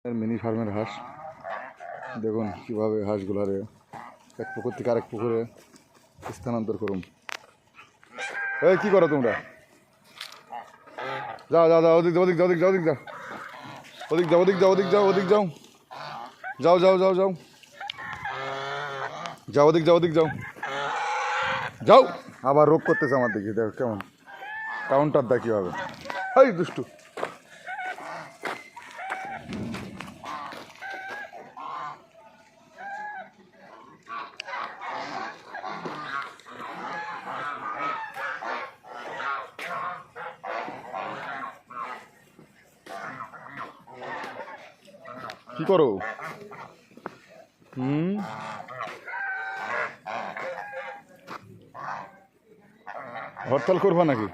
Mini ফার্মের হাঁস দেখুন কীভাবে হাঁসগুলারে এক পুকুর থেকে আরেক পুকুরে স্থানান্তর করুন। এই কী করো তোমরা? যাও যাও যাও, ওদিক যাও, ওদিক যাও, ওদিক যাও, ওদিক যাও, ওদিক যাও, ওদিক যাও, ওদিক যাও, ওদিক যাও, যাও যাও যাও যাও যাও, ওদিক যাও, ওদিক যাও, যাও। আবার রোগ করতেছে আমার দিকে, দেখো কেমন কাউন্টার দা কীভাবে। এই দুষ্টু, কি করো? হরতাল করবা নাকি?